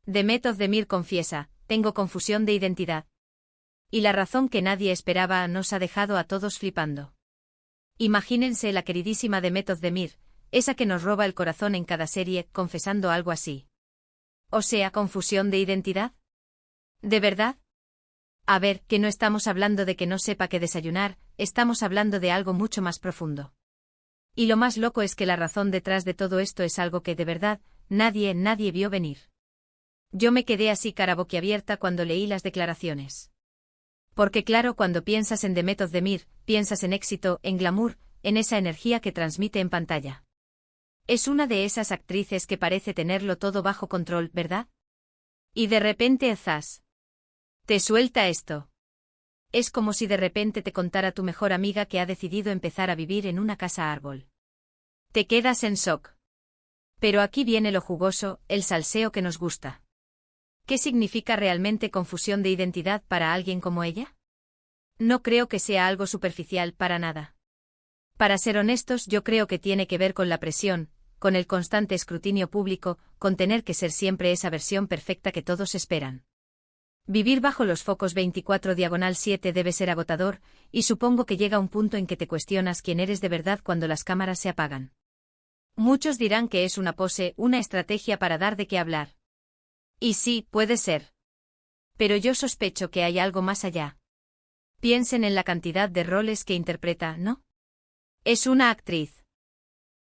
Demet Özdemir confiesa, tengo confusión de identidad. Y la razón que nadie esperaba nos ha dejado a todos flipando. Imagínense la queridísima Demet Özdemir, esa que nos roba el corazón en cada serie, confesando algo así. O sea, ¿confusión de identidad? ¿De verdad? A ver, que no estamos hablando de que no sepa qué desayunar, estamos hablando de algo mucho más profundo. Y lo más loco es que la razón detrás de todo esto es algo que de verdad, nadie vio venir. Yo me quedé así cara boquiabierta cuando leí las declaraciones. Porque claro, cuando piensas en Demet Özdemir, piensas en éxito, en glamour, en esa energía que transmite en pantalla. Es una de esas actrices que parece tenerlo todo bajo control, ¿verdad? Y de repente, zas, te suelta esto. Es como si de repente te contara tu mejor amiga que ha decidido empezar a vivir en una casa árbol. Te quedas en shock. Pero aquí viene lo jugoso, el salseo que nos gusta. ¿Qué significa realmente confusión de identidad para alguien como ella? No creo que sea algo superficial para nada. Para ser honestos, yo creo que tiene que ver con la presión, con el constante escrutinio público, con tener que ser siempre esa versión perfecta que todos esperan. Vivir bajo los focos 24/7 debe ser agotador, y supongo que llega un punto en que te cuestionas quién eres de verdad cuando las cámaras se apagan. Muchos dirán que es una pose, una estrategia para dar de qué hablar. Y sí, puede ser. Pero yo sospecho que hay algo más allá. Piensen en la cantidad de roles que interpreta, ¿no? Es una actriz.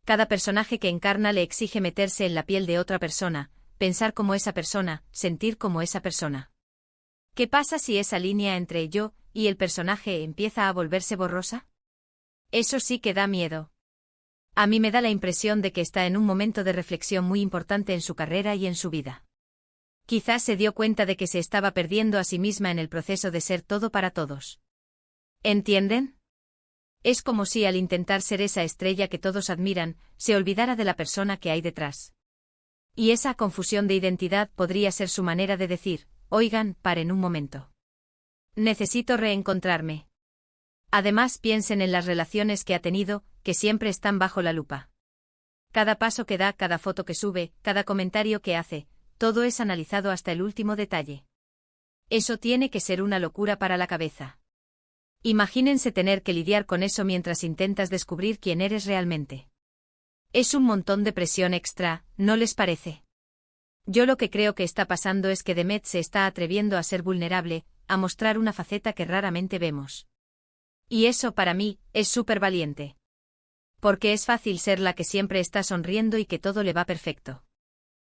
Cada personaje que encarna le exige meterse en la piel de otra persona, pensar como esa persona, sentir como esa persona. ¿Qué pasa si esa línea entre yo y el personaje empieza a volverse borrosa? Eso sí que da miedo. A mí me da la impresión de que está en un momento de reflexión muy importante en su carrera y en su vida. Quizás se dio cuenta de que se estaba perdiendo a sí misma en el proceso de ser todo para todos. ¿Entienden? Es como si al intentar ser esa estrella que todos admiran, se olvidara de la persona que hay detrás. Y esa confusión de identidad podría ser su manera de decir, oigan, paren un momento. Necesito reencontrarme. Además, piensen en las relaciones que ha tenido, que siempre están bajo la lupa. Cada paso que da, cada foto que sube, cada comentario que hace, todo es analizado hasta el último detalle. Eso tiene que ser una locura para la cabeza. Imagínense tener que lidiar con eso mientras intentas descubrir quién eres realmente. Es un montón de presión extra, ¿no les parece? Yo lo que creo que está pasando es que Demet se está atreviendo a ser vulnerable, a mostrar una faceta que raramente vemos. Y eso para mí, es súper valiente. Porque es fácil ser la que siempre está sonriendo y que todo le va perfecto.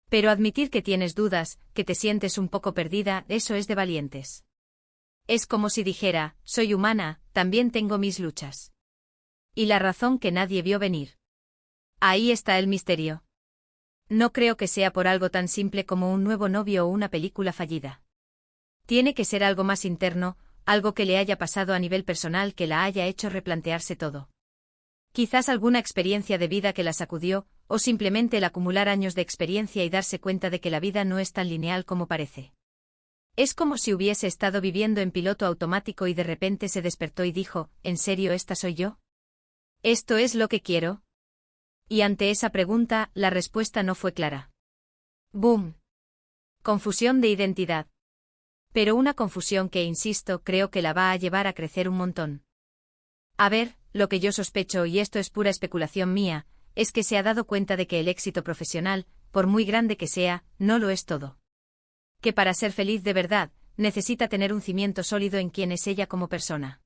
Pero admitir que tienes dudas, que te sientes un poco perdida, eso es de valientes. Es como si dijera, soy humana, también tengo mis luchas. Y la razón que nadie vio venir. Ahí está el misterio. No creo que sea por algo tan simple como un nuevo novio o una película fallida. Tiene que ser algo más interno, algo que le haya pasado a nivel personal que la haya hecho replantearse todo. Quizás alguna experiencia de vida que la sacudió, o simplemente el acumular años de experiencia y darse cuenta de que la vida no es tan lineal como parece. Es como si hubiese estado viviendo en piloto automático y de repente se despertó y dijo, ¿en serio esta soy yo? ¿Esto es lo que quiero? Y ante esa pregunta, la respuesta no fue clara. ¡Boom! Confusión de identidad. Pero una confusión que, insisto, creo que la va a llevar a crecer un montón. A ver, lo que yo sospecho, y esto es pura especulación mía, es que se ha dado cuenta de que el éxito profesional, por muy grande que sea, no lo es todo. Que para ser feliz de verdad, necesita tener un cimiento sólido en quién es ella como persona.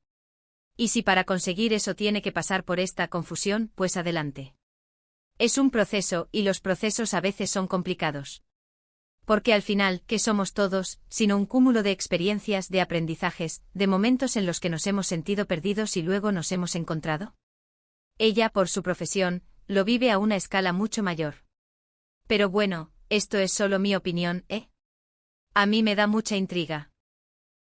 Y si para conseguir eso tiene que pasar por esta confusión, pues adelante. Es un proceso, y los procesos a veces son complicados. Porque al final, ¿qué somos todos, sino un cúmulo de experiencias, de aprendizajes, de momentos en los que nos hemos sentido perdidos y luego nos hemos encontrado? Ella, por su profesión, lo vive a una escala mucho mayor. Pero bueno, esto es solo mi opinión, ¿eh? A mí me da mucha intriga.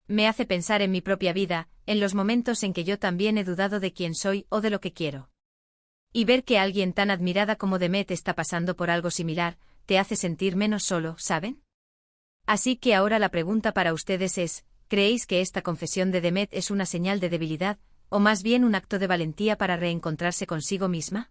Me hace pensar en mi propia vida, en los momentos en que yo también he dudado de quién soy o de lo que quiero. Y ver que alguien tan admirada como Demet está pasando por algo similar, te hace sentir menos solo, ¿saben? Así que ahora la pregunta para ustedes es, ¿creéis que esta confesión de Demet es una señal de debilidad, o más bien un acto de valentía para reencontrarse consigo misma?